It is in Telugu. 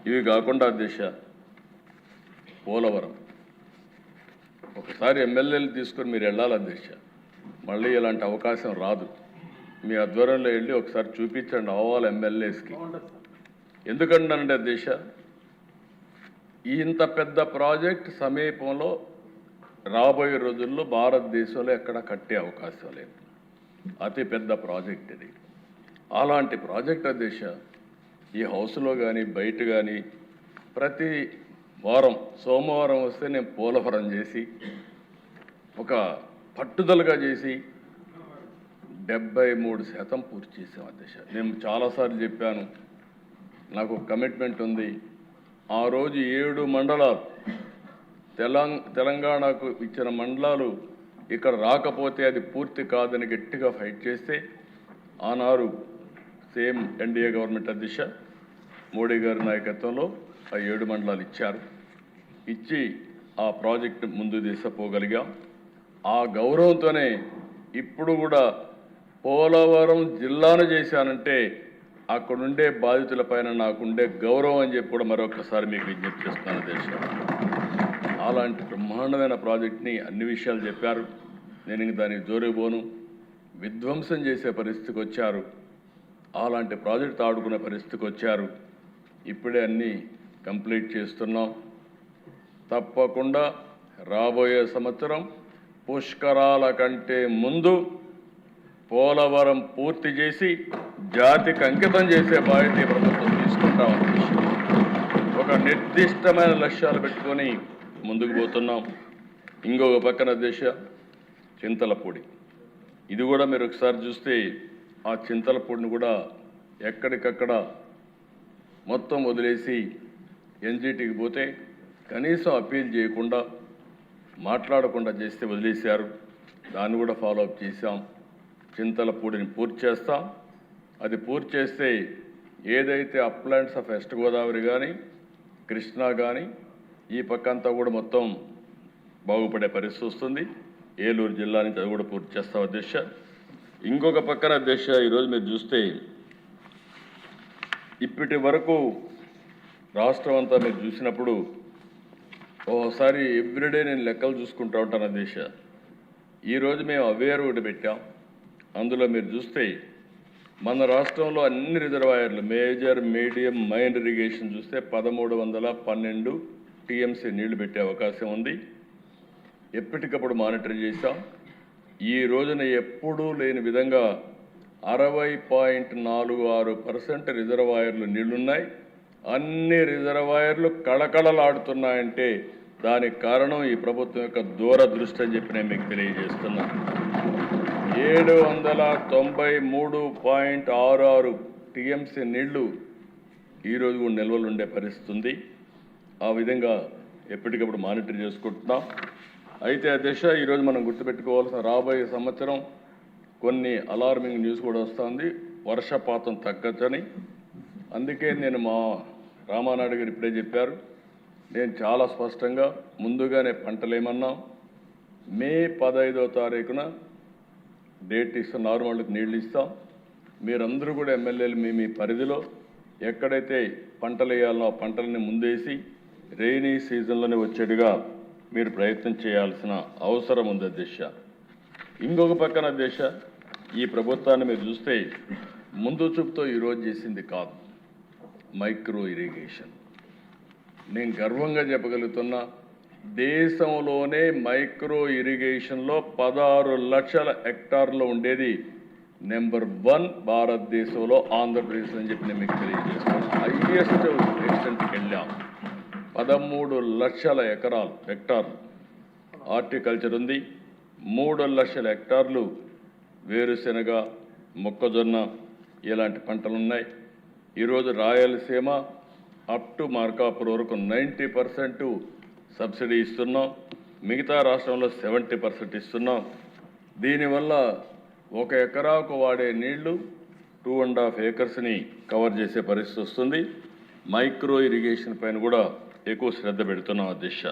ఇవి కాకుండా దిశ పోలవరం ఒకసారి ఎమ్మెల్యేలు తీసుకొని మీరు వెళ్ళాలి దిశ, మళ్ళీ ఇలాంటి అవకాశం రాదు. మీ ఆధ్వర్యంలో వెళ్ళి ఒకసారి చూపించండి అవ్వాలి ఎమ్మెల్యేస్కి. ఎందుకంటే దిశ ఇంత పెద్ద ప్రాజెక్ట్ సమీపంలో రాబోయే రోజుల్లో భారతదేశంలో ఎక్కడ కట్టే అవకాశం లేదు. అతి పెద్ద ప్రాజెక్ట్ ఇది. అలాంటి ప్రాజెక్ట్ దిశ ఈ హౌస్లో కానీ బయట కానీ ప్రతి వారం సోమవారం వస్తే నేను పోలవరం చేసి ఒక పట్టుదలగా చేసి 73% పూర్తి చేసాం అధ్యక్ష. నేను చాలాసార్లు చెప్పాను, నాకు కమిట్మెంట్ ఉంది. ఆ రోజు 7 మండలాలు తెలంగాణకు ఇచ్చిన మండలాలు ఇక్కడ రాకపోతే అది పూర్తి కాదని గట్టిగా ఫైట్ చేస్తే ఆనాడు సేమ్ ఎన్డీఏ గవర్నమెంట్ అధ్యక్ష మోడీ గారి నాయకత్వంలో ఆ 7 మండలాలు ఇచ్చారు. ఇచ్చి ఆ ప్రాజెక్టు ముందు తీసుకుపోగలిగాం. ఆ గౌరవంతోనే ఇప్పుడు కూడా పోలవరం జిల్లాను చేశానంటే అక్కడుండే బాధితులపైన నాకుండే గౌరవం అని చెప్పి కూడా మరొకసారి మీకు విజ్ఞప్తి చేస్తున్నాను దేశ. అలాంటి బ్రహ్మాండమైన ప్రాజెక్ట్ని అన్ని విషయాలు చెప్పారు. నేను ఇంక దానికి జోరుపోను. విధ్వంసం చేసే పరిస్థితికి వచ్చారు. అలాంటి ప్రాజెక్ట్ ఆడుకునే పరిస్థితికి వచ్చారు. ఇప్పుడే అన్నీ కంప్లీట్ చేస్తున్నాం. తప్పకుండా రాబోయే సంవత్సరం పుష్కరాల కంటే ముందు పోలవరం పూర్తి చేసి జాతికి అంకితం చేసే బాధ్యత ప్రభుత్వం తీసుకుంటామని ఒక నిర్దిష్టమైన లక్ష్యాలు పెట్టుకొని ముందుకు పోతున్నాం. ఇంకొక పక్కన దేశ చింతలపూడి, ఇది కూడా మీరు ఒకసారి చూస్తే ఆ చింతలపూడిని కూడా ఎక్కడికక్కడ మొత్తం వదిలేసి ఎన్జిటికి పోతే కనీసం అప్పీల్ చేయకుండా మాట్లాడకుండా చేస్తే వదిలేశారు. దాన్ని కూడా ఫాలోఅప్ చేశాం. చింతలపూడిని పూర్తి చేస్తాం. అది పూర్తి చేస్తే ఏదైతే అప్లాంట్స్ ఆఫ్ వెస్ట్ గోదావరి కానీ కృష్ణా కానీ ఈ పక్కంతా కూడా మొత్తం బాగుపడే పరిస్థితి వస్తుంది. ఏలూరు జిల్లా నుంచి అది కూడా పూర్తి చేస్తాం అధ్యక్ష. ఇంకొక పక్కన అధ్యక్ష ఈరోజు మీరు చూస్తే ఇప్పటి వరకు రాష్ట్రం అంతా మీరు చూసినప్పుడు ఓసారి ఎవ్రీడే నేను లెక్కలు చూసుకుంటూ ఉంటాను అధ్యక్ష. ఈరోజు మేము అవేర్ ఒకటి పెట్టాం. అందులో మీరు చూస్తే మన రాష్ట్రంలో అన్ని రిజర్వాయర్లు మేజర్ మీడియం మైన్ ఇరిగేషన్ చూస్తే 1312 టీఎంసీ నీళ్లు పెట్టే అవకాశం ఉంది. ఎప్పటికప్పుడు మానిటర్ చేశాం. ఈ రోజున ఎప్పుడూ లేని విధంగా 60.46% రిజర్వాయర్లు నీళ్లున్నాయి. అన్ని రిజర్వాయర్లు కళకళలాడుతున్నాయంటే దానికి కారణం ఈ ప్రభుత్వం యొక్క దూరదృష్టి అని చెప్పి నేను మీకు తెలియజేస్తున్నా. 793.66 టీఎంసీ నీళ్లు ఈరోజు కూడా నిల్వలు ఉండే పరిస్థితి ఉంది. ఆ విధంగా ఎప్పటికప్పుడు మానిటర్ చేసుకుంటున్నాం. అయితే అధ్యక్ష ఈరోజు మనం గుర్తుపెట్టుకోవాల్సిన రాబోయే సంవత్సరం కొన్ని అలార్మింగ్ న్యూస్ కూడా వస్తుంది. వర్షపాతం తగ్గచ్చని. అందుకే నేను మా రామానాయుడు గారు ఇప్పుడే చెప్పారు. నేను చాలా స్పష్టంగా ముందుగానే పంటలు ఏమన్నాం. మే 15వ తారీఖున డేట్ ఇస్తాం. నార్మల్కి నీళ్ళు ఇస్తాం. మీరందరూ కూడా ఎమ్మెల్యేలు మీ పరిధిలో ఎక్కడైతే పంటలు వేయాలనో ఆ పంటలని ముందేసి రెయినీ సీజన్లోనే వచ్చేట్టుగా మీరు ప్రయత్నం చేయాల్సిన అవసరం ఉంది అధ్యక్ష. ఇంకొక పక్కన అధ్యక్ష ఈ ప్రభుత్వాన్ని మీరు చూస్తే ముందు చూపుతో ఈరోజు చేసింది కాదు. మైక్రో ఇరిగేషన్ నేను గర్వంగా చెప్పగలుగుతున్నా. దేశంలోనే మైక్రో ఇరిగేషన్లో 16 లక్షల హెక్టార్లో ఉండేది నెంబర్ 1 భారతదేశంలో ఆంధ్రప్రదేశ్ అని చెప్పి నేను మీకు తెలియజేస్తాను. హైయెస్ట్ ఎక్స్టెంట్కి వెళ్ళాం. 13 లక్షల హెక్టార్లు హార్టికల్చర్ ఉంది. 3 లక్షల హెక్టార్లు వేరుశెనగ, మొక్కజొన్న ఇలాంటి పంటలు ఉన్నాయి. ఈరోజు రాయలసీమ అప్ టు మార్కాపురం వరకు 90% సబ్సిడీ ఇస్తున్నాం. మిగతా రాష్ట్రంలో 70% ఇస్తున్నాం. దీనివల్ల 1 ఎకరాకు వాడే నీళ్లు 2.5 ఏకర్స్ని కవర్ చేసే పరిస్థితి వస్తుంది. మైక్రో ఇరిగేషన్ పైన కూడా ఎక్కువ శ్రద్ధ పెడుతున్నాం అధ్యక్ష.